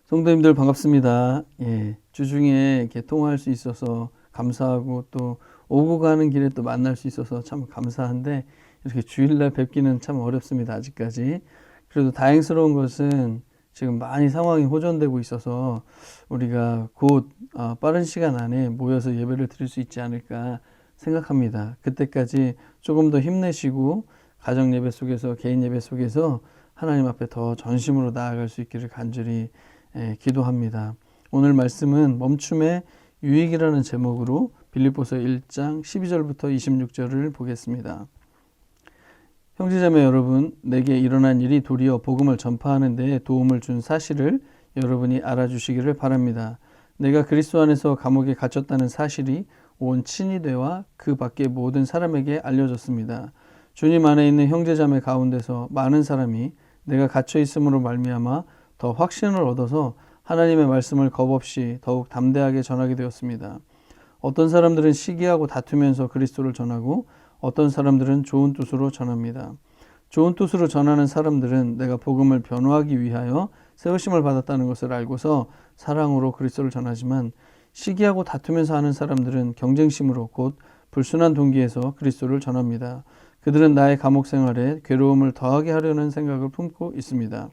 성도님들 반갑습니다. 예, 주중에 이렇게 통화할 수 있어서 감사하고 또 오고 가는 길에 또 만날 수 있어서 참 감사한데 이렇게 주일날 뵙기는 참 어렵습니다. 아직까지. 그래도 다행스러운 것은 지금 많이 상황이 호전되고 있어서 우리가 곧 빠른 시간 안에 모여서 예배를 드릴 수 있지 않을까 생각합니다. 그때까지 조금 더 힘내시고 가정 예배 속에서 개인 예배 속에서 하나님 앞에 더 전심으로 나아갈 수 있기를 간절히 기도합니다. 오늘 말씀은 멈춤의 유익이라는 제목으로 빌립보서 1장 12절부터 26절을 보겠습니다. 형제자매 여러분, 내게 일어난 일이 도리어 복음을 전파하는 데 도움을 준 사실을 여러분이 알아주시기를 바랍니다. 내가 그리스도 안에서 감옥에 갇혔다는 사실이 온 친위대와 그 밖의 모든 사람에게 알려졌습니다. 주님 안에 있는 형제자매 가운데서 많은 사람이 내가 갇혀 있음으로 말미암아 더 확신을 얻어서 하나님의 말씀을 겁없이 더욱 담대하게 전하게 되었습니다. 어떤 사람들은 시기하고 다투면서 그리스도를 전하고 어떤 사람들은 좋은 뜻으로 전합니다. 좋은 뜻으로 전하는 사람들은 내가 복음을 변호하기 위하여 세우심을 받았다는 것을 알고서 사랑으로 그리스도를 전하지만 시기하고 다투면서 하는 사람들은 경쟁심으로 곧 불순한 동기에서 그리스도를 전합니다. 그들은 나의 감옥 생활에 괴로움을 더하게 하려는 생각을 품고 있습니다.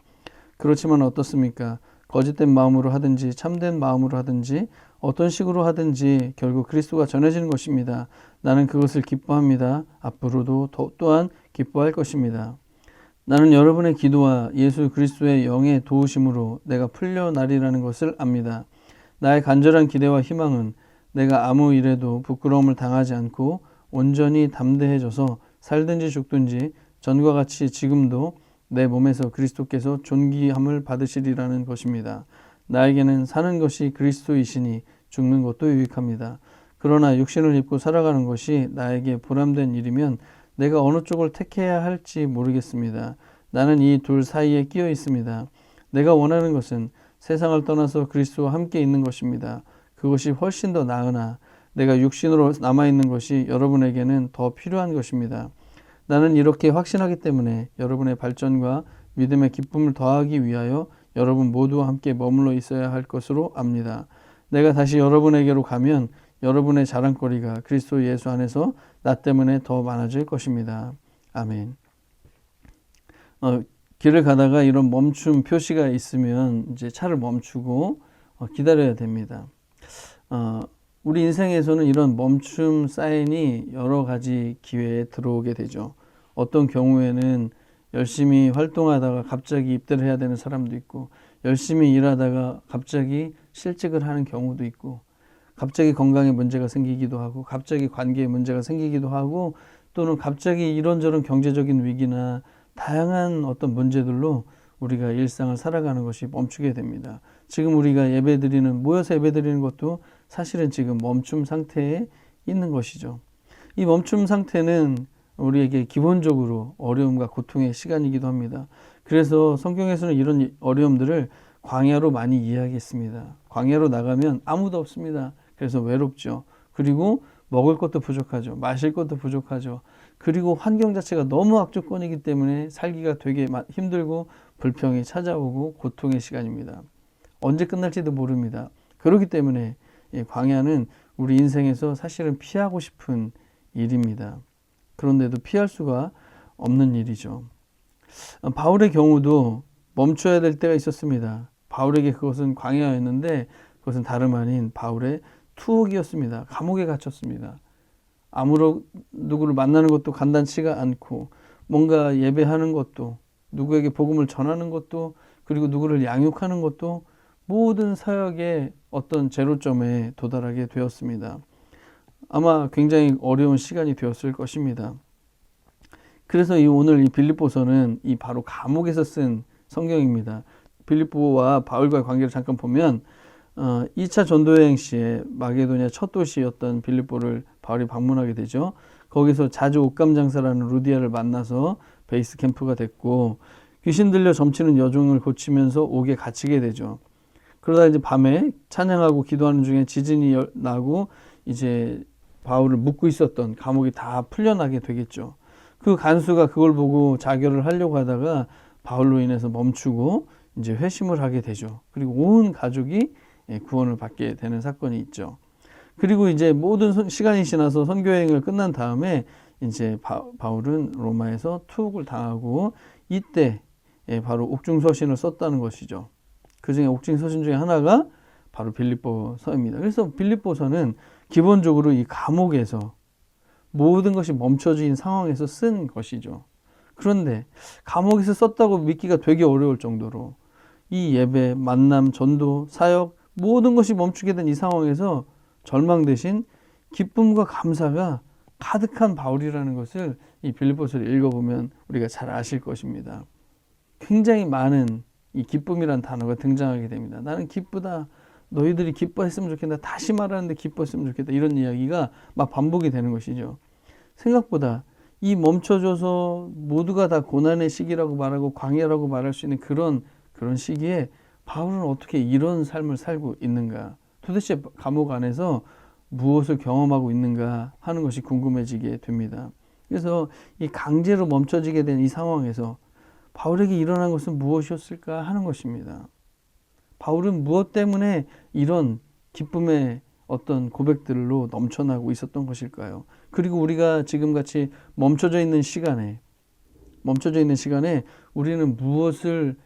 그렇지만 어떻습니까? 거짓된 마음으로 하든지 참된 마음으로 하든지 어떤 식으로 하든지 결국 그리스도가 전해지는 것입니다. 나는 그것을 기뻐합니다. 앞으로도 또한 기뻐할 것입니다. 나는 여러분의 기도와 예수 그리스도의 영의 도우심으로 내가 풀려나리라는 것을 압니다. 나의 간절한 기대와 희망은 내가 아무 일에도 부끄러움을 당하지 않고 온전히 담대해져서 살든지 죽든지 전과 같이 지금도 내 몸에서 그리스도께서 존귀함을 받으시리라는 것입니다. 나에게는 사는 것이 그리스도이시니 죽는 것도 유익합니다. 그러나 육신을 입고 살아가는 것이 나에게 보람된 일이면 내가 어느 쪽을 택해야 할지 모르겠습니다. 나는 이 둘 사이에 끼어 있습니다. 내가 원하는 것은 세상을 떠나서 그리스도와 함께 있는 것입니다. 그것이 훨씬 더 나으나 내가 육신으로 남아있는 것이 여러분에게는 더 필요한 것입니다. 나는 이렇게 확신하기 때문에 여러분의 발전과 믿음의 기쁨을 더하기 위하여 여러분 모두와 함께 머물러 있어야 할 것으로 압니다. 내가 다시 여러분에게로 가면 여러분의 자랑거리가 그리스도 예수 안에서 나 때문에 더 많아질 것입니다. 아멘. 길을 가다가 이런 멈춤 표시가 있으면 이제 차를 멈추고 기다려야 됩니다. 우리 인생에서는 이런 멈춤 사인이 여러 가지 기회에 들어오게 되죠. 어떤 경우에는 열심히 활동하다가 갑자기 입대를 해야 되는 사람도 있고, 열심히 일하다가 갑자기 실직을 하는 경우도 있고, 갑자기 건강에 문제가 생기기도 하고, 갑자기 관계에 문제가 생기기도 하고, 또는 갑자기 이런저런 경제적인 위기나 다양한 어떤 문제들로 우리가 일상을 살아가는 것이 멈추게 됩니다. 지금 우리가 모여서 예배드리는 것도 사실은 지금 멈춤 상태에 있는 것이죠. 이 멈춤 상태는 우리에게 기본적으로 어려움과 고통의 시간이기도 합니다. 그래서 성경에서는 이런 어려움들을 광야로 많이 이야기했습니다. 광야로 나가면 아무도 없습니다. 그래서 외롭죠. 그리고 먹을 것도 부족하죠. 마실 것도 부족하죠. 그리고 환경 자체가 너무 악조건이기 때문에 살기가 되게 힘들고 불평이 찾아오고 고통의 시간입니다. 언제 끝날지도 모릅니다. 그렇기 때문에 광야는 우리 인생에서 사실은 피하고 싶은 일입니다. 그런데도 피할 수가 없는 일이죠. 바울의 경우도 멈춰야 될 때가 있었습니다. 바울에게 그것은 광야였는데 그것은 다름 아닌 바울의 투옥이었습니다. 감옥에 갇혔습니다. 아무로 누구를 만나는 것도 간단치가 않고 뭔가 예배하는 것도 누구에게 복음을 전하는 것도 그리고 누구를 양육하는 것도 모든 사역의 어떤 제로점에 도달하게 되었습니다. 아마 굉장히 어려운 시간이 되었을 것입니다. 그래서 오늘 이 빌립보서는 바로 감옥에서 쓴 성경입니다. 빌립보와 바울과의 관계를 잠깐 보면 2차 전도여행 시에 마게도냐 첫 도시였던 빌립보를 바울이 방문하게 되죠. 거기서 자주 옷감 장사라는 루디아를 만나서 베이스 캠프가 됐고 귀신 들려 점치는 여종을 고치면서 옥에 갇히게 되죠. 그러다 이제 밤에 찬양하고 기도하는 중에 지진이 나고 이제 바울을 묶고 있었던 감옥이 다 풀려나게 되겠죠. 그 간수가 그걸 보고 자결을 하려고 하다가 바울로 인해서 멈추고 이제 회심을 하게 되죠. 그리고 온 가족이 구원을 받게 되는 사건이 있죠. 그리고 이제 모든 시간이 지나서 선교 여행을 끝난 다음에 이제 바울은 로마에서 투옥을 당하고 이때 바로 옥중서신을 썼다는 것이죠. 그 중에 옥중서신 중에 하나가 바로 빌립보서입니다. 그래서 빌립보서는 기본적으로 이 감옥에서 모든 것이 멈춰진 상황에서 쓴 것이죠. 그런데 감옥에서 썼다고 믿기가 되게 어려울 정도로 이 예배, 만남, 전도, 사역 모든 것이 멈추게 된 이 상황에서 절망 대신 기쁨과 감사가 가득한 바울이라는 것을 이 빌립보서를 읽어보면 우리가 잘 아실 것입니다. 굉장히 많은 이 기쁨이란 단어가 등장하게 됩니다. 나는 기쁘다. 너희들이 기뻐했으면 좋겠다. 다시 말하는데 기뻐했으면 좋겠다. 이런 이야기가 막 반복이 되는 것이죠. 생각보다 이 멈춰져서 모두가 다 고난의 시기라고 말하고 광야라고 말할 수 있는 그런 시기에 바울은 어떻게 이런 삶을 살고 있는가? 도대체 감옥 안에서 무엇을 경험하고 있는가 하는 것이 궁금해지게 됩니다. 그래서 이 강제로 멈춰지게 된 이 상황에서 바울에게 일어난 것은 무엇이었을까 하는 것입니다. 바울은 무엇 때문에 이런 기쁨의 어떤 고백들로 넘쳐나고 있었던 것일까요? 그리고 우리가 지금같이 멈춰져 있는 시간에 우리는 무엇을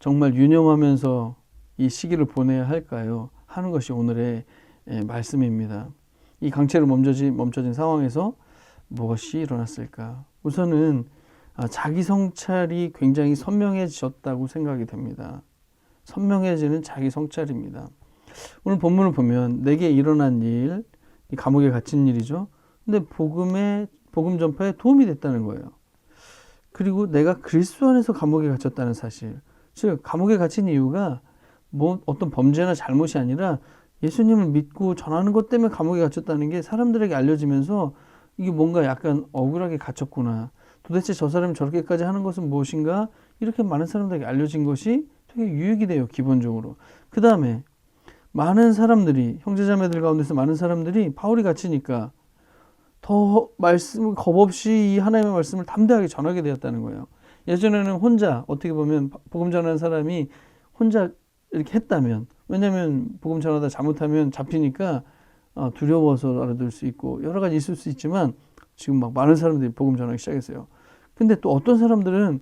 정말 유념하면서 이 시기를 보내야 할까요? 하는 것이 오늘의 말씀입니다. 이 강제로 멈춰진 상황에서 무엇이 일어났을까? 우선은 자기 성찰이 굉장히 선명해졌다고 생각이 됩니다. 선명해지는 자기 성찰입니다. 오늘 본문을 보면 내게 일어난 일, 이 감옥에 갇힌 일이죠. 근데 복음 전파에 도움이 됐다는 거예요. 그리고 내가 그리스도 안에서 감옥에 갇혔다는 사실. 즉 감옥에 갇힌 이유가 뭐 어떤 범죄나 잘못이 아니라 예수님을 믿고 전하는 것 때문에 감옥에 갇혔다는 게 사람들에게 알려지면서 이게 뭔가 약간 억울하게 갇혔구나. 도대체 저 사람이 저렇게까지 하는 것은 무엇인가? 이렇게 많은 사람들에게 알려진 것이 되게 유익이 돼요. 기본적으로. 그 다음에 많은 사람들이 형제자매들 가운데서 많은 사람들이 바울이 갇히니까 더 말씀을 겁없이 이 하나님의 말씀을 담대하게 전하게 되었다는 거예요. 예전에는 혼자 어떻게 보면 복음 전하는 사람이 혼자 이렇게 했다면, 왜냐하면 복음 전하다 잘못하면 잡히니까 두려워서 알아들 수 있고 여러 가지 있을 수 있지만 지금 막 많은 사람들이 복음 전하기 시작했어요. 근데 또 어떤 사람들은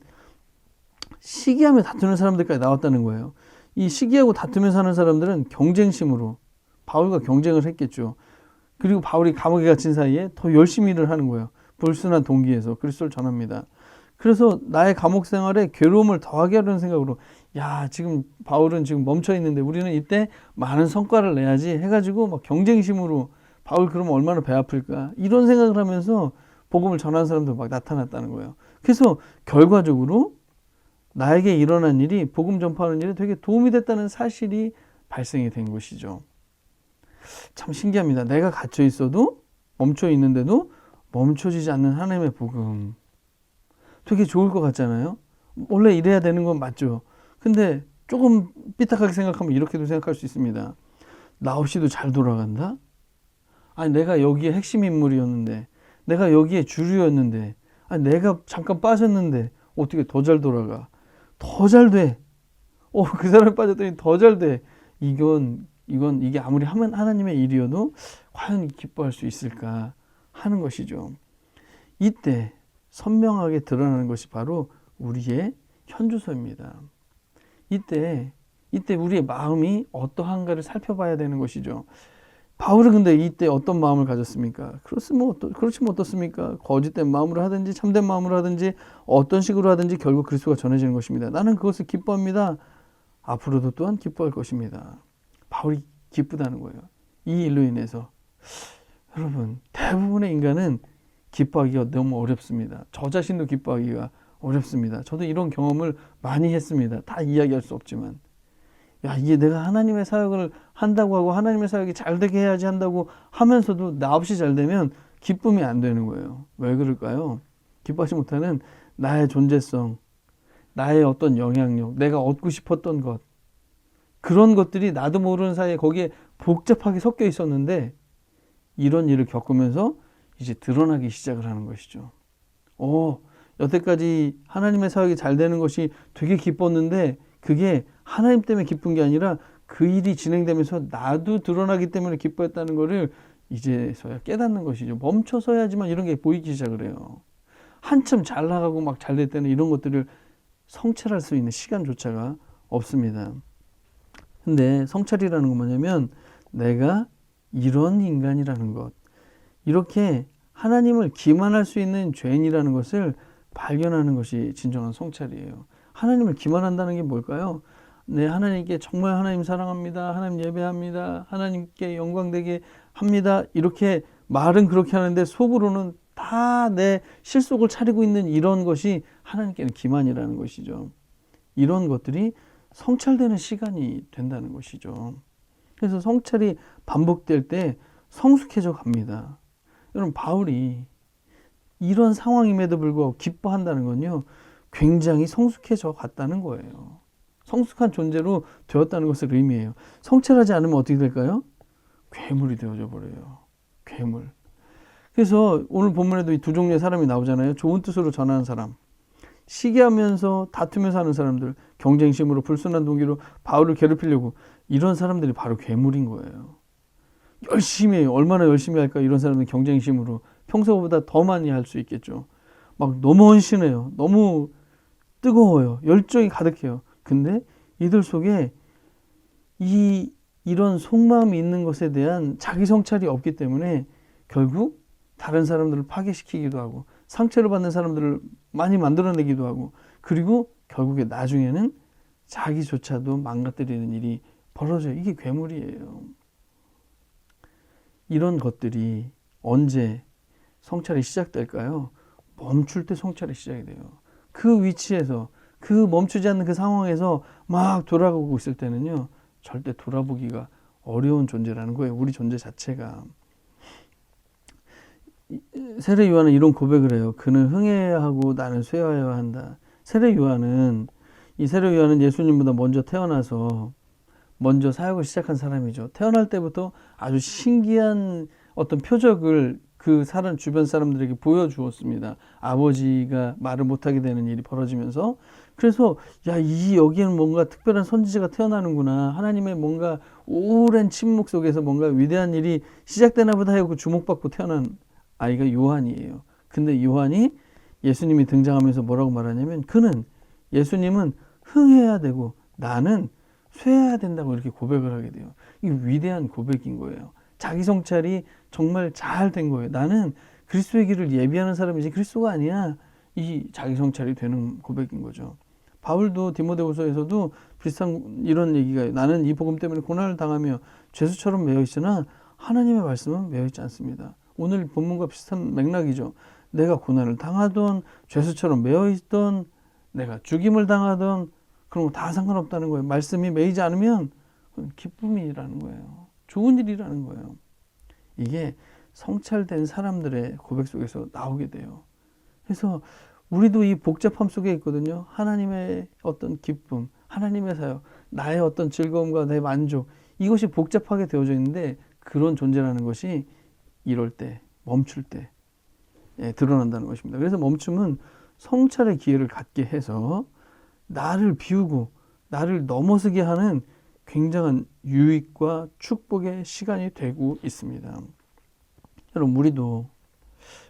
시기하며 다투는 사람들까지 나왔다는 거예요. 이 시기하고 다투면서 사는 사람들은 경쟁심으로 바울과 경쟁을 했겠죠. 그리고 바울이 감옥에 갇힌 사이에 더 열심히 일을 하는 거예요. 불순한 동기에서 그리스도를 전합니다. 그래서 나의 감옥 생활에 괴로움을 더하게 하려는 생각으로 지금 바울은 지금 멈춰 있는데 우리는 이때 많은 성과를 내야지 해가지고 막 경쟁심으로 바울 그러면 얼마나 배 아플까 이런 생각을 하면서 복음을 전하는 사람들 막 나타났다는 거예요. 그래서 결과적으로 나에게 일어난 일이 복음 전파하는 일에 되게 도움이 됐다는 사실이 발생이 된 것이죠. 참 신기합니다. 내가 갇혀 있어도 멈춰 있는데도 멈춰지지 않는 하나님의 복음. 되게 좋을 것 같잖아요. 원래 이래야 되는 건 맞죠. 근데 조금 삐딱하게 생각하면 이렇게도 생각할 수 있습니다. 나 없이도 잘 돌아간다? 아니 내가 여기에 핵심 인물이었는데, 내가 여기에 주류였는데, 아니 내가 잠깐 빠졌는데 어떻게 더 잘 돌아가? 더 잘 돼. 그 사람이 빠졌더니 더 잘 돼. 이게 아무리 하나님의 일이어도 과연 기뻐할 수 있을까 하는 것이죠. 이때 선명하게 드러나는 것이 바로 우리의 현주소입니다. 이때 우리의 마음이 어떠한가를 살펴봐야 되는 것이죠. 바울은 근데 이때 어떤 마음을 가졌습니까? 그렇지면 어떻습니까? 거짓된 마음으로 하든지 참된 마음으로 하든지 어떤 식으로 하든지 결국 그리스도가 전해지는 것입니다. 나는 그것을 기뻐합니다. 앞으로도 또한 기뻐할 것입니다. 바울이 기쁘다는 거예요. 이 일로 인해서. 여러분, 대부분의 인간은 기뻐하기가 너무 어렵습니다. 저 자신도 기뻐하기가 어렵습니다. 저도 이런 경험을 많이 했습니다. 다 이야기할 수 없지만. 이게 내가 하나님의 사역을 한다고 하고 하나님의 사역이 잘 되게 해야지 한다고 하면서도 나 없이 잘 되면 기쁨이 안 되는 거예요. 왜 그럴까요? 기뻐하지 못하는 나의 존재성, 나의 어떤 영향력, 내가 얻고 싶었던 것, 그런 것들이 나도 모르는 사이에 거기에 복잡하게 섞여 있었는데 이런 일을 겪으면서 이제 드러나기 시작을 하는 것이죠. 여태까지 하나님의 사역이 잘 되는 것이 되게 기뻤는데 그게 하나님 때문에 기쁜 게 아니라 그 일이 진행되면서 나도 드러나기 때문에 기뻐했다는 거를 이제서야 깨닫는 것이죠. 멈춰서야지만 이런 게 보이기 시작을 해요. 한참 잘 나가고 막 잘 될 때는 이런 것들을 성찰할 수 있는 시간조차가 없습니다. 근데 성찰이라는 건 뭐냐면 내가 이런 인간이라는 것, 이렇게 하나님을 기만할 수 있는 죄인이라는 것을 발견하는 것이 진정한 성찰이에요. 하나님을 기만한다는 게 뭘까요? 네, 하나님께 정말 하나님 사랑합니다. 하나님 예배합니다. 하나님께 영광되게 합니다. 이렇게 말은 그렇게 하는데 속으로는 다 내 실속을 차리고 있는 이런 것이 하나님께는 기만이라는 것이죠. 이런 것들이 성찰되는 시간이 된다는 것이죠. 그래서 성찰이 반복될 때 성숙해져 갑니다. 여러분, 바울이 이런 상황임에도 불구하고 기뻐한다는 건요, 굉장히 성숙해져 갔다는 거예요. 성숙한 존재로 되었다는 것을 의미해요. 성찰하지 않으면 어떻게 될까요? 괴물이 되어져 버려요. 괴물. 그래서 오늘 본문에도 이 두 종류의 사람이 나오잖아요. 좋은 뜻으로 전하는 사람, 시기하면서 다투면서 하는 사람들, 경쟁심으로 불순한 동기로 바울을 괴롭히려고, 이런 사람들이 바로 괴물인 거예요. 열심히 해요. 얼마나 열심히 할까? 이런 사람들은 경쟁심으로 평소보다 더 많이 할 수 있겠죠. 막 너무 헌신해요. 너무 뜨거워요. 열정이 가득해요. 근데 이들 속에 이런 속마음이 있는 것에 대한 자기 성찰이 없기 때문에 결국 다른 사람들을 파괴시키기도 하고 상처를 받는 사람들을 많이 만들어내기도 하고, 그리고 결국에 나중에는 자기조차도 망가뜨리는 일이 벌어져요. 이게 괴물이에요. 이런 것들이 언제 성찰이 시작될까요? 멈출 때 성찰이 시작이 돼요. 그 위치에서, 그 멈추지 않는 그 상황에서 막 돌아가고 있을 때는요, 절대 돌아보기가 어려운 존재라는 거예요. 우리 존재 자체가. 세례 요한은 이런 고백을 해요. 그는 흥해야 하고 나는 쇠하여야 한다. 세례 요한은 예수님보다 먼저 태어나서 먼저 사역을 시작한 사람이죠. 태어날 때부터 아주 신기한 어떤 표적을 그 주변 사람들에게 보여주었습니다. 아버지가 말을 못하게 되는 일이 벌어지면서, 그래서 여기에는 뭔가 특별한 선지자가 태어나는구나, 하나님의 뭔가 오랜 침묵 속에서 뭔가 위대한 일이 시작되나 보다 하고 주목받고 태어난 아이가 요한이에요. 근데 요한이 예수님이 등장하면서 뭐라고 말하냐면, 예수님은 흥해야 되고 나는 쇠해야 된다고 이렇게 고백을 하게 돼요. 이게 위대한 고백인 거예요. 자기 성찰이 정말 잘 된 거예요. 나는 그리스도의 길을 예비하는 사람이지 그리스도가 아니야. 이 자기 성찰이 되는 고백인 거죠. 바울도 디모데후서에서도 비슷한 이런 얘기가, 나는 이 복음 때문에 고난을 당하며 죄수처럼 매여 있으나 하나님의 말씀은 매여 있지 않습니다. 오늘 본문과 비슷한 맥락이죠. 내가 고난을 당하던, 죄수처럼 매여 있던, 내가 죽임을 당하던, 그런 거 다 상관없다는 거예요. 말씀이 매이지 않으면 그건 기쁨이라는 거예요. 좋은 일이라는 거예요. 이게 성찰된 사람들의 고백 속에서 나오게 돼요. 그래서 우리도 이 복잡함 속에 있거든요. 하나님의 어떤 기쁨, 하나님의 사역, 나의 어떤 즐거움과 내 만족, 이것이 복잡하게 되어져 있는데, 그런 존재라는 것이 이럴 때, 멈출 때 드러난다는 것입니다. 그래서 멈춤은 성찰의 기회를 갖게 해서 나를 비우고 나를 넘어서게 하는 굉장한 유익과 축복의 시간이 되고 있습니다. 여러분,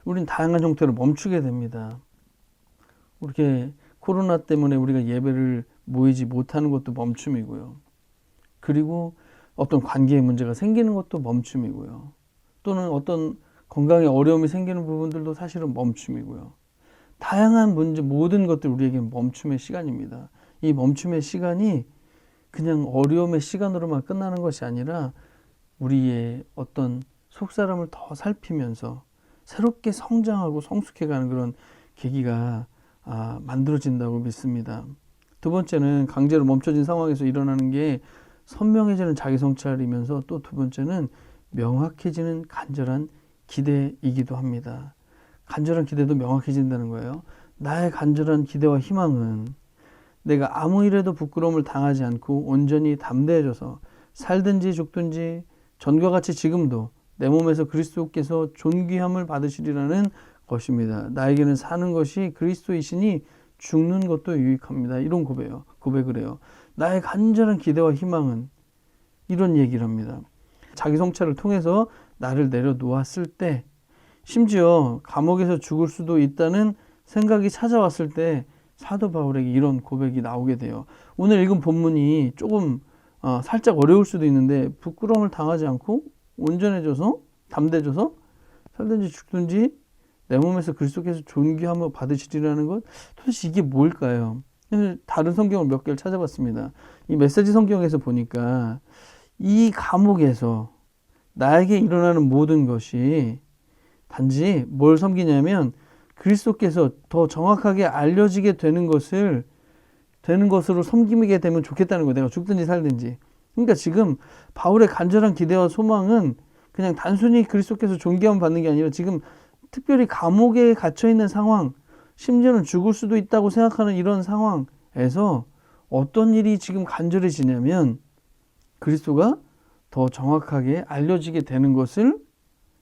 우린 다양한 형태로 멈추게 됩니다. 이렇게 코로나 때문에 우리가 예배를 모이지 못하는 것도 멈춤이고요. 그리고 어떤 관계의 문제가 생기는 것도 멈춤이고요. 또는 어떤 건강에 어려움이 생기는 부분들도 사실은 멈춤이고요. 다양한 문제, 모든 것들 우리에게는 멈춤의 시간입니다. 이 멈춤의 시간이 그냥 어려움의 시간으로만 끝나는 것이 아니라 우리의 어떤 속사람을 더 살피면서 새롭게 성장하고 성숙해가는 그런 계기가 만들어진다고 믿습니다. 두 번째는 강제로 멈춰진 상황에서 일어나는 게 선명해지는 자기 성찰이면서, 또 두 번째는 명확해지는 간절한 기대이기도 합니다. 간절한 기대도 명확해진다는 거예요. 나의 간절한 기대와 희망은 내가 아무 일에도 부끄러움을 당하지 않고 온전히 담대해져서 살든지 죽든지 전과 같이 지금도 내 몸에서 그리스도께서 존귀함을 받으시리라는 것입니다. 나에게는 사는 것이 그리스도이시니 죽는 것도 유익합니다. 이런 고백을 해요. 나의 간절한 기대와 희망은 이런 얘기를 합니다. 자기 성찰을 통해서 나를 내려놓았을 때, 심지어 감옥에서 죽을 수도 있다는 생각이 찾아왔을 때 사도 바울에게 이런 고백이 나오게 돼요. 오늘 읽은 본문이 조금 살짝 어려울 수도 있는데, 부끄러움을 당하지 않고 온전해져서 담대해져서 살든지 죽든지 내 몸에서 그리스도께서 존귀함을 받으시리라는 것, 도대체 이게 뭘까요? 다른 성경을 몇 개를 찾아봤습니다. 이 메시지 성경에서 보니까 이 감옥에서 나에게 일어나는 모든 것이 단지 뭘 섬기냐면 그리스도께서 더 정확하게 알려지게 되는 것으로 섬기게 되면 좋겠다는 거예요. 내가 죽든지 살든지. 그러니까 지금 바울의 간절한 기대와 소망은 그냥 단순히 그리스도께서 존귀함을 받는 게 아니라 지금 특별히 감옥에 갇혀 있는 상황, 심지어는 죽을 수도 있다고 생각하는 이런 상황에서 어떤 일이 지금 간절해지냐면 그리스도가 더 정확하게 알려지게 되는 것을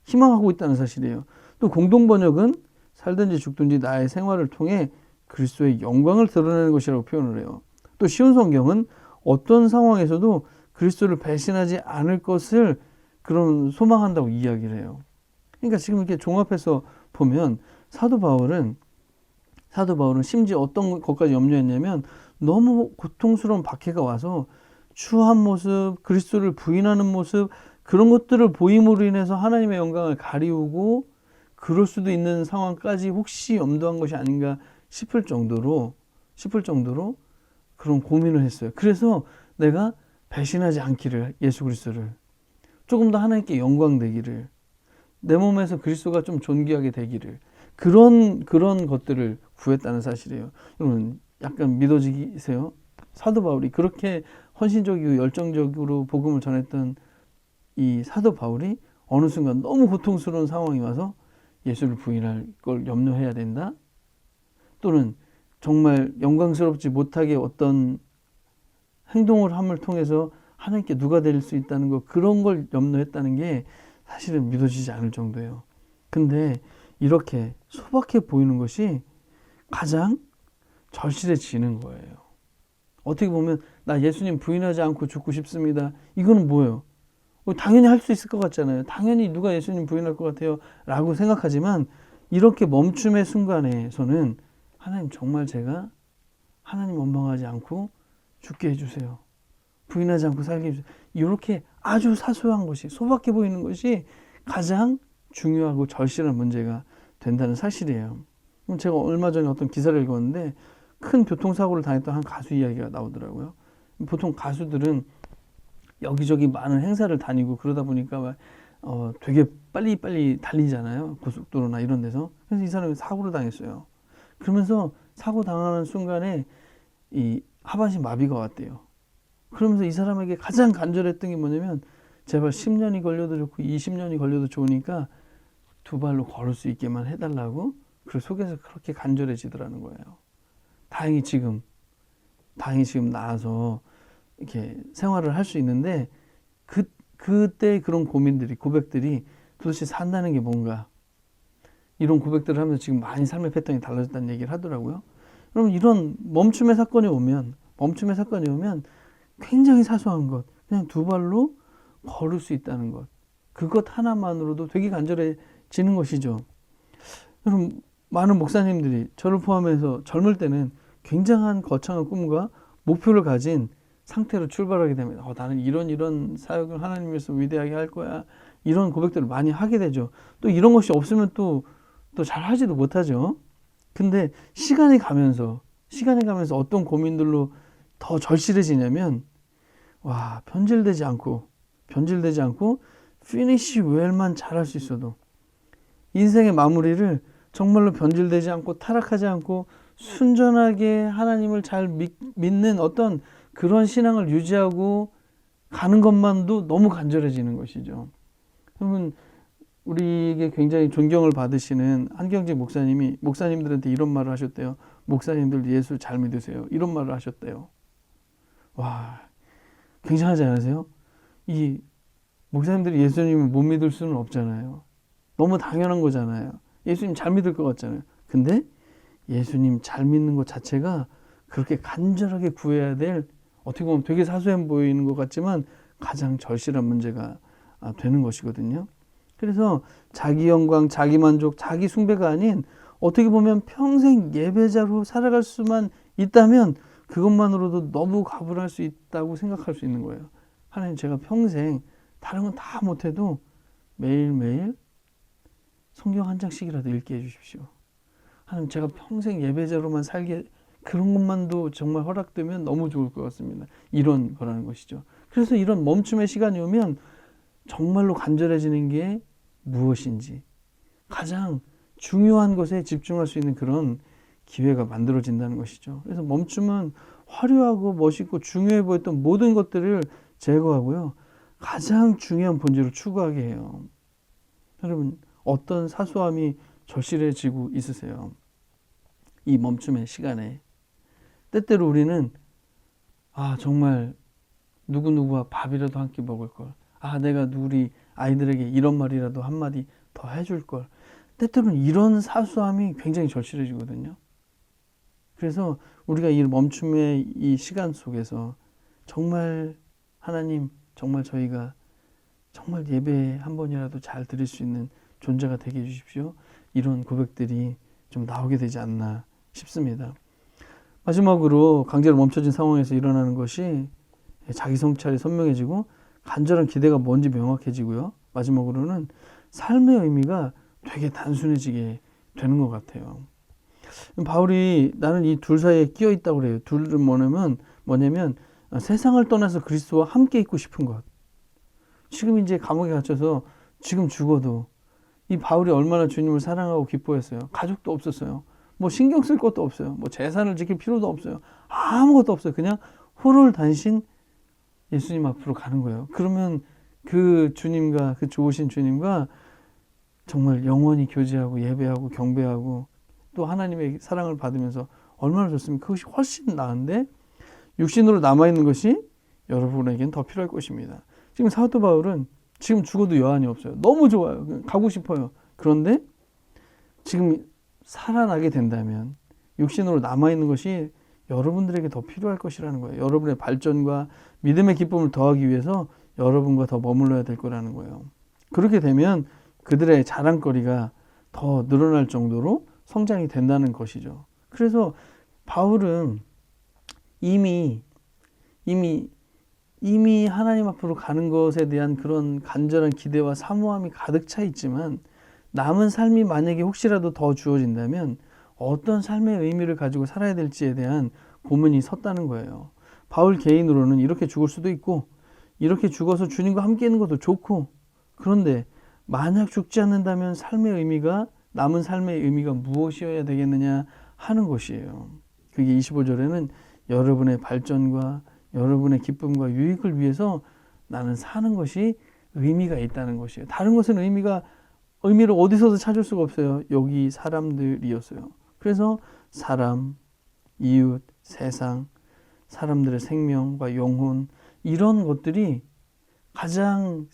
희망하고 있다는 사실이에요. 또 공동번역은 살든지 죽든지 나의 생활을 통해 그리스도의 영광을 드러내는 것이라고 표현을 해요. 또 쉬운 성경은 어떤 상황에서도 그리스도를 배신하지 않을 것을 그런 소망한다고 이야기를 해요. 그러니까 지금 이렇게 종합해서 보면 사도 바울은 심지어 어떤 것까지 염려했냐면 너무 고통스러운 박해가 와서 추한 모습, 그리스도를 부인하는 모습, 그런 것들을 보임으로 인해서 하나님의 영광을 가리우고 그럴 수도 있는 상황까지 혹시 염두한 것이 아닌가 싶을 정도로 그런 고민을 했어요. 그래서 내가 배신하지 않기를, 예수 그리스도를 조금 더 하나님께 영광되기를, 내 몸에서 그리스도가 좀 존귀하게 되기를, 그런 것들을 구했다는 사실이에요. 여러분 약간 믿어지세요? 사도 바울이 그렇게 헌신적이고 열정적으로 복음을 전했던 이 사도 바울이 어느 순간 너무 고통스러운 상황이 와서 예수를 부인할 걸 염려해야 된다? 또는 정말 영광스럽지 못하게 어떤 행동을 함을 통해서 하나님께 누가 될 수 있다는 거, 그런 걸 염려했다는 게 사실은 믿어지지 않을 정도예요. 근데 이렇게 소박해 보이는 것이 가장 절실해지는 거예요. 어떻게 보면 나 예수님 부인하지 않고 죽고 싶습니다. 이거는 뭐예요? 당연히 할 수 있을 것 같잖아요. 당연히 누가 예수님 부인할 것 같아요 라고 생각하지만 이렇게 멈춤의 순간에서는 하나님 정말 제가 하나님 원망하지 않고 죽게 해주세요. 부인하지 않고 살게 해주세요. 이렇게 아주 사소한 것이, 소박해 보이는 것이 가장 중요하고 절실한 문제가 된다는 사실이에요. 제가 얼마 전에 어떤 기사를 읽었는데 큰 교통사고를 당했던 한 가수 이야기가 나오더라고요. 보통 가수들은 여기저기 많은 행사를 다니고 그러다 보니까 되게 빨리 달리잖아요. 고속도로나 이런 데서. 그래서 이 사람이 사고를 당했어요. 그러면서 사고 당하는 순간에 이 하반신 마비가 왔대요. 그러면서 이 사람에게 가장 간절했던 게 뭐냐면 제발 10년이 걸려도 좋고 20년이 걸려도 좋으니까 두 발로 걸을 수 있게만 해달라고 그 속에서 그렇게 간절해지더라는 거예요. 다행히 지금 나아서 이렇게 생활을 할 수 있는데 그때 그런 고백들이 도대체 산다는 게 뭔가, 이런 고백들을 하면서 지금 많이 삶의 패턴이 달라졌다는 얘기를 하더라고요. 그럼 이런 멈춤의 사건이 오면 굉장히 사소한 것, 그냥 두 발로 걸을 수 있다는 것, 그것 하나만으로도 되게 간절해지는 것이죠. 여러분, 많은 목사님들이 저를 포함해서 젊을 때는 굉장한 거창한 꿈과 목표를 가진 상태로 출발하게 됩니다. 나는 이런 사역을 하나님 위해서 위대하게 할 거야. 이런 고백들을 많이 하게 되죠. 또 이런 것이 없으면 또 잘 하지도 못하죠. 근데 시간이 가면서 어떤 고민들로 더 절실해지냐면, 변질되지 않고 피니시 웰만 잘할 수 있어도, 인생의 마무리를 정말로 변질되지 않고 타락하지 않고 순전하게 하나님을 잘 믿는 어떤 그런 신앙을 유지하고 가는 것만도 너무 간절해지는 것이죠. 여러분, 우리에게 굉장히 존경을 받으시는 한경직 목사님이 목사님들한테 이런 말을 하셨대요. 목사님들 예수 잘 믿으세요. 이런 말을 하셨대요. 와, 굉장하지 않으세요? 이 목사님들이 예수님을 못 믿을 수는 없잖아요. 너무 당연한 거잖아요. 예수님 잘 믿을 것 같잖아요. 근데 예수님 잘 믿는 것 자체가 그렇게 간절하게 구해야 될 어떻게 보면 되게 사소해 보이는 것 같지만 가장 절실한 문제가 되는 것이거든요. 그래서 자기 영광, 자기 만족, 자기 숭배가 아닌 어떻게 보면 평생 예배자로 살아갈 수만 있다면 그것만으로도 너무 가불할 수 있다고 생각할 수 있는 거예요. 하나님, 제가 평생 다른 건 다 못해도 매일매일 성경 한 장씩이라도 읽게 해주십시오. 하나님, 제가 평생 예배자로만 살게, 그런 것만도 정말 허락되면 너무 좋을 것 같습니다. 이런 거라는 것이죠. 그래서 이런 멈춤의 시간이 오면 정말로 간절해지는 게 무엇인지 가장 중요한 것에 집중할 수 있는 그런 기회가 만들어진다는 것이죠. 그래서 멈춤은 화려하고 멋있고 중요해 보였던 모든 것들을 제거하고요, 가장 중요한 본질을 추구하게 해요. 여러분, 어떤 사소함이 절실해지고 있으세요? 이 멈춤의 시간에 때때로 우리는 정말 누구누구와 밥이라도 한 끼 먹을 걸, 내가 우리 아이들에게 이런 말이라도 한마디 더 해줄 걸, 때때로는 이런 사소함이 굉장히 절실해지거든요. 그래서 우리가 이 멈춤의 이 시간 속에서 정말 하나님, 정말 저희가 정말 예배 한 번이라도 잘 드릴 수 있는 존재가 되게 해주십시오. 이런 고백들이 좀 나오게 되지 않나 싶습니다. 마지막으로 강제로 멈춰진 상황에서 일어나는 것이 자기 성찰이 선명해지고 간절한 기대가 뭔지 명확해지고요. 마지막으로는 삶의 의미가 되게 단순해지게 되는 것 같아요. 바울이 나는 이 둘 사이에 끼어 있다고 그래요. 둘은 뭐냐면 세상을 떠나서 그리스도와 함께 있고 싶은 것. 지금 이제 감옥에 갇혀서 지금 죽어도 이 바울이 얼마나 주님을 사랑하고 기뻐했어요. 가족도 없었어요. 뭐 신경 쓸 것도 없어요. 뭐 재산을 지킬 필요도 없어요. 아무것도 없어요. 그냥 홀홀단신 예수님 앞으로 가는 거예요. 그러면 그 주님과, 그 좋으신 주님과 정말 영원히 교제하고 예배하고 경배하고 또 하나님의 사랑을 받으면서 얼마나 좋습니까? 그것이 훨씬 나은데 육신으로 남아있는 것이 여러분에겐 더 필요할 것입니다. 지금 사도 바울은 지금 죽어도 여한이 없어요. 너무 좋아요. 가고 싶어요. 그런데 지금 살아나게 된다면 육신으로 남아있는 것이 여러분들에게 더 필요할 것이라는 거예요. 여러분의 발전과 믿음의 기쁨을 더하기 위해서 여러분과 더 머물러야 될 거라는 거예요. 그렇게 되면 그들의 자랑거리가 더 늘어날 정도로 성장이 된다는 것이죠. 그래서 바울은 이미 하나님 앞으로 가는 것에 대한 그런 간절한 기대와 사모함이 가득 차 있지만 남은 삶이 만약에 혹시라도 더 주어진다면 어떤 삶의 의미를 가지고 살아야 될지에 대한 고민이 섰다는 거예요. 바울 개인으로는 이렇게 죽을 수도 있고 이렇게 죽어서 주님과 함께 있는 것도 좋고, 그런데 만약 죽지 않는다면 남은 삶의 의미가 무엇이어야 되겠느냐 하는 것이에요. 그게 25절에는 여러분의 발전과 여러분의 기쁨과 유익을 위해서 나는 사는 것이 의미가 있다는 것이에요. 다른 것은 의미를 어디서도 찾을 수가 없어요. 여기 사람들이었어요. 그래서 사람, 이웃, 세상, 사람들의 생명과 영혼, 이런 것들이 가장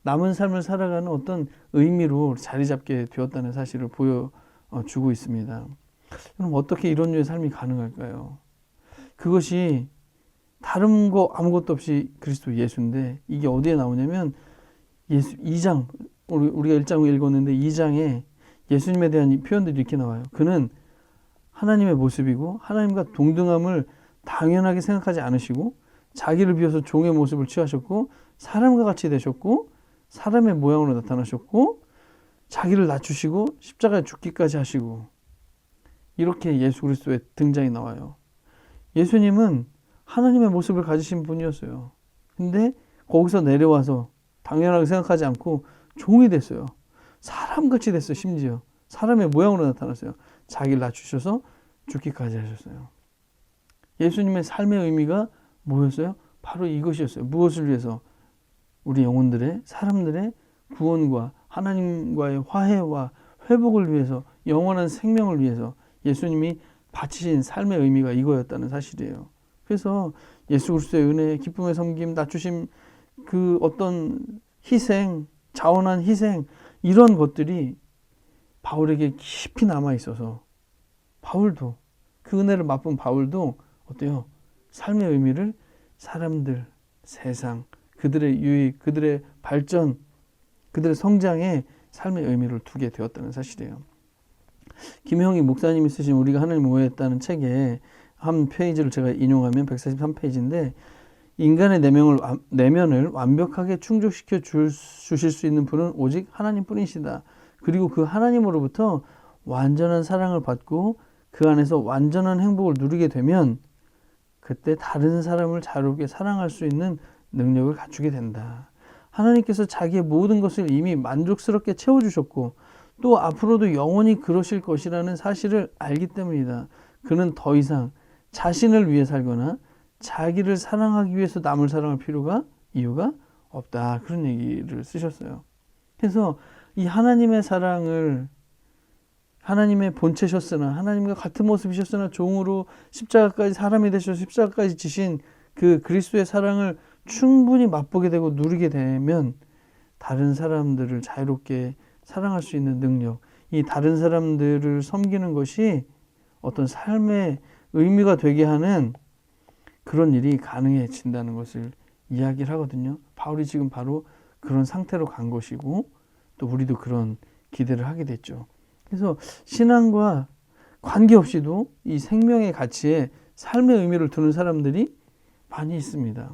남은 삶을 살아가는 어떤 의미로 자리 잡게 되었다는 사실을 보여주고 있습니다. 그럼 어떻게 이런 류의 삶이 가능할까요? 그것이 다른 거 아무것도 없이 그리스도 예수인데, 이게 어디에 나오냐면 예수 2장, 우리가 1장을 읽었는데 2장에 예수님에 대한 이 표현들이 이렇게 나와요. 그는 하나님의 모습이고 하나님과 동등함을 당연하게 생각하지 않으시고 자기를 비워서 종의 모습을 취하셨고 사람과 같이 되셨고 사람의 모양으로 나타나셨고 자기를 낮추시고 십자가에 죽기까지 하시고, 이렇게 예수 그리스도의 등장이 나와요. 예수님은 하나님의 모습을 가지신 분이었어요. 근데 거기서 내려와서 당연하게 생각하지 않고 종이 됐어요. 사람같이 됐어요. 심지어 사람의 모양으로 나타났어요. 자기를 낮추셔서 죽기까지 하셨어요. 예수님의 삶의 의미가 뭐였어요? 바로 이것이었어요. 무엇을 위해서? 우리 영혼들의, 사람들의 구원과 하나님과의 화해와 회복을 위해서, 영원한 생명을 위해서 예수님이 바치신 삶의 의미가 이거였다는 사실이에요. 그래서 예수 그리스도의 은혜, 기쁨의 섬김, 낮추심, 그 어떤 희생, 자원한 희생, 이런 것들이 바울에게 깊이 남아 있어서 그 은혜를 맛본 바울도 어때요? 삶의 의미를 사람들, 세상, 그들의 유익, 그들의 발전, 그들의 성장에 삶의 의미를 두게 되었다는 사실이에요. 김형희 목사님이 쓰신 우리가 하나님을 오해했다는 책에 한 페이지를 제가 인용하면 143페이지인데, 인간의 내면을 완벽하게 충족시켜 주실 수 있는 분은 오직 하나님뿐이시다. 그리고 그 하나님으로부터 완전한 사랑을 받고 그 안에서 완전한 행복을 누리게 되면 그때 다른 사람을 자유롭게 사랑할 수 있는 능력을 갖추게 된다. 하나님께서 자기의 모든 것을 이미 만족스럽게 채워주셨고 또 앞으로도 영원히 그러실 것이라는 사실을 알기 때문이다. 그는 더 이상 자신을 위해 살거나 자기를 사랑하기 위해서 남을 사랑할 이유가 없다. 그런 얘기를 쓰셨어요. 그래서 이 하나님의 사랑을, 하나님의 본체셨으나 하나님과 같은 모습이셨으나 종으로 십자가까지, 사람이 되셔서 십자가까지 지신 그 그리스도의 사랑을 충분히 맛보게 되고 누리게 되면 다른 사람들을 자유롭게 사랑할 수 있는 능력, 이 다른 사람들을 섬기는 것이 어떤 삶의 의미가 되게 하는 그런 일이 가능해진다는 것을 이야기를 하거든요. 바울이 지금 바로 그런 상태로 간 것이고 또 우리도 그런 기대를 하게 됐죠. 그래서 신앙과 관계없이도 이 생명의 가치에 삶의 의미를 두는 사람들이 많이 있습니다.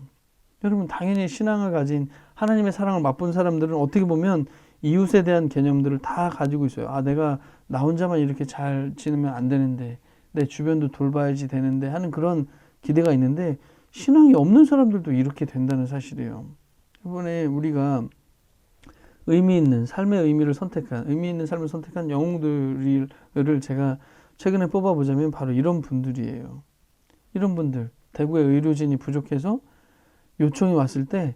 여러분, 당연히 신앙을 가진 하나님의 사랑을 맛본 사람들은 어떻게 보면 이웃에 대한 개념들을 다 가지고 있어요. 아, 내가 나 혼자만 이렇게 잘 지내면 안 되는데, 내 주변도 돌봐야지 되는데 하는 그런 기대가 있는데, 신앙이 없는 사람들도 이렇게 된다는 사실이에요. 이번에 우리가 의미 있는 삶의 의미 있는 삶을 선택한 영웅들을 제가 최근에 뽑아보자면 바로 이런 분들이에요. 이런 분들, 대구에 의료진이 부족해서 요청이 왔을 때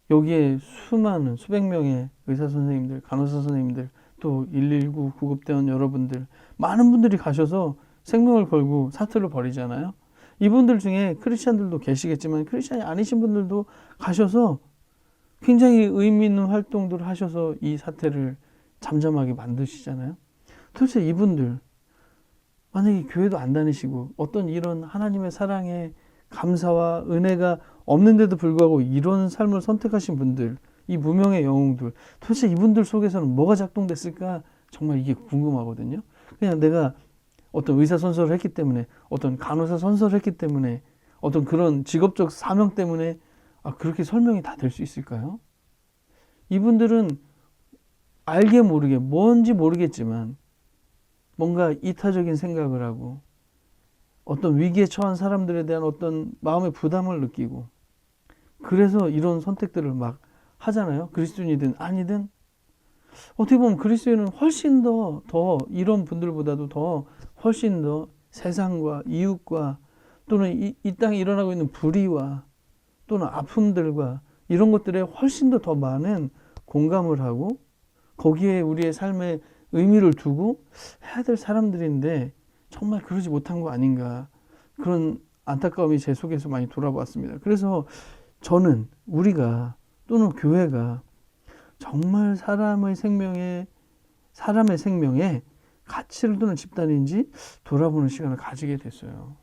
여기에 수많은 수백 명의 의사 선생님들, 간호사 선생님들, 또 119 구급대원 여러분들, 많은 분들이 가셔서 생명을 걸고 사투를 벌이잖아요. 이분들 중에 크리스찬들도 계시겠지만 크리스찬이 아니신 분들도 가셔서 굉장히 의미 있는 활동들을 하셔서 이 사태를 잠잠하게 만드시잖아요. 도대체 이분들, 만약에 교회도 안 다니시고 어떤 이런 하나님의 사랑에 감사와 은혜가 없는데도 불구하고 이런 삶을 선택하신 분들, 이 무명의 영웅들, 도대체 이분들 속에서는 뭐가 작동됐을까? 정말 이게 궁금하거든요. 그냥 내가 어떤 의사 선서를 했기 때문에, 어떤 간호사 선서를 했기 때문에, 어떤 그런 직업적 사명 때문에 그렇게 설명이 다 될 수 있을까요? 이분들은 알게 모르게, 뭔지 모르겠지만 뭔가 이타적인 생각을 하고 어떤 위기에 처한 사람들에 대한 어떤 마음의 부담을 느끼고 그래서 이런 선택들을 막 하잖아요. 그리스도인이든 아니든. 어떻게 보면 그리스도인은 훨씬 더 이런 분들보다도 훨씬 더 세상과 이웃과 또는 이 땅에 일어나고 있는 불의와 또는 아픔들과 이런 것들에 훨씬 더 많은 공감을 하고 거기에 우리의 삶의 의미를 두고 해야 될 사람들인데 정말 그러지 못한 거 아닌가, 그런 안타까움이 제 속에서 많이 돌아왔습니다. 그래서 저는 우리가 또는 교회가 정말 사람의 생명에 가치를 두는 집단인지 돌아보는 시간을 가지게 됐어요.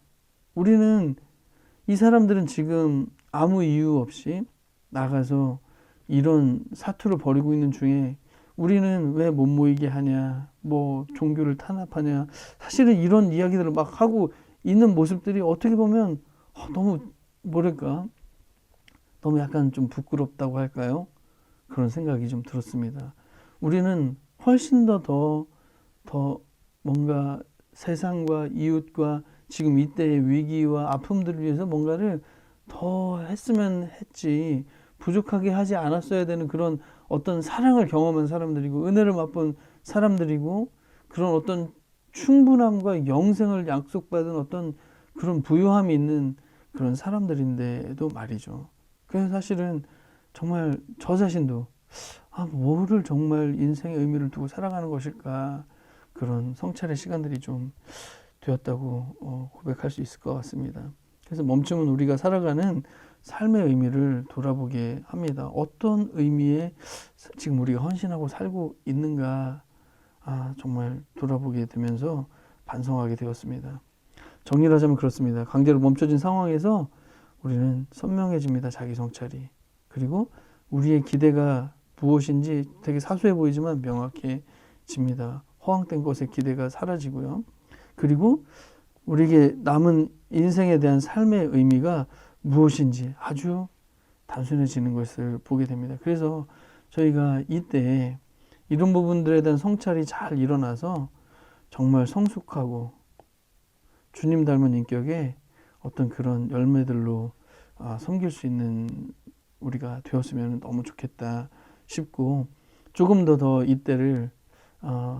이 사람들은 지금 아무 이유 없이 나가서 이런 사투를 벌이고 있는 중에 우리는 왜 못 모이게 하냐, 뭐 종교를 탄압하냐, 사실은 이런 이야기들을 막 하고 있는 모습들이 어떻게 보면 너무 너무 약간 좀 부끄럽다고 할까요? 그런 생각이 좀 들었습니다. 우리는 훨씬 더 뭔가 세상과 이웃과 지금 이때의 위기와 아픔들을 위해서 뭔가를 더 했으면 했지, 부족하게 하지 않았어야 되는 그런 어떤 사랑을 경험한 사람들이고 은혜를 맛본 사람들이고 그런 어떤 충분함과 영생을 약속받은 어떤 그런 부요함이 있는 그런 사람들인데도 말이죠. 그래서 사실은 정말 저 자신도 뭐를 정말 인생의 의미를 두고 살아가는 것일까, 그런 성찰의 시간들이 좀 되었다고 고백할 수 있을 것 같습니다. 그래서 멈춤은 우리가 살아가는 삶의 의미를 돌아보게 합니다. 어떤 의미에 지금 우리가 헌신하고 살고 있는가 정말 돌아보게 되면서 반성하게 되었습니다. 정리를 하자면 그렇습니다. 강제로 멈춰진 상황에서 우리는 선명해집니다. 자기 성찰이. 그리고 우리의 기대가 무엇인지 되게 사소해 보이지만 명확해집니다. 허황된 것의 기대가 사라지고요. 그리고 우리에게 남은 인생에 대한 삶의 의미가 무엇인지 아주 단순해지는 것을 보게 됩니다. 그래서 저희가 이때 이런 부분들에 대한 성찰이 잘 일어나서 정말 성숙하고 주님 닮은 인격의 어떤 그런 열매들로 섬길 수 있는 우리가 되었으면 너무 좋겠다 싶고, 조금 더 이때를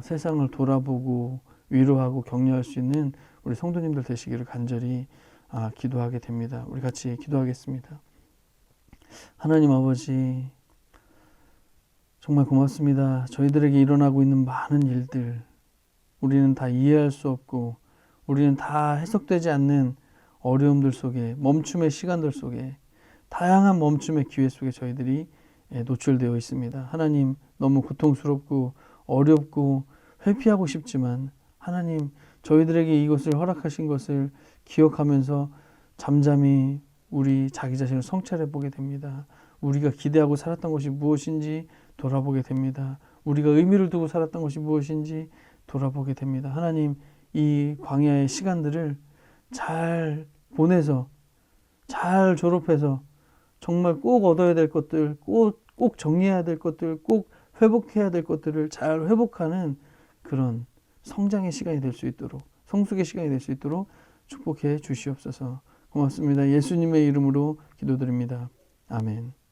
세상을 돌아보고 위로하고 격려할 수 있는 우리 성도님들 되시기를 간절히 기도하게 됩니다. 우리 같이 기도하겠습니다. 하나님 아버지, 정말 고맙습니다. 저희들에게 일어나고 있는 많은 일들, 우리는 다 이해할 수 없고 우리는 다 해석되지 않는 어려움들 속에, 멈춤의 시간들 속에, 다양한 멈춤의 기회 속에 저희들이 노출되어 있습니다. 하나님, 너무 고통스럽고 어렵고 회피하고 싶지만 하나님, 저희들에게 이것을 허락하신 것을 기억하면서 잠잠히 우리 자기 자신을 성찰해 보게 됩니다. 우리가 기대하고 살았던 것이 무엇인지 돌아보게 됩니다. 우리가 의미를 두고 살았던 것이 무엇인지 돌아보게 됩니다. 하나님, 이 광야의 시간들을 잘 보내서 잘 졸업해서 정말 꼭 얻어야 될 것들, 꼭 정리해야 될 것들, 꼭 회복해야 될 것들을 잘 회복하는 그런 성장의 시간이 될 수 있도록, 성숙의 시간이 될 수 있도록 축복해 주시옵소서. 고맙습니다. 예수님의 이름으로 기도드립니다. 아멘.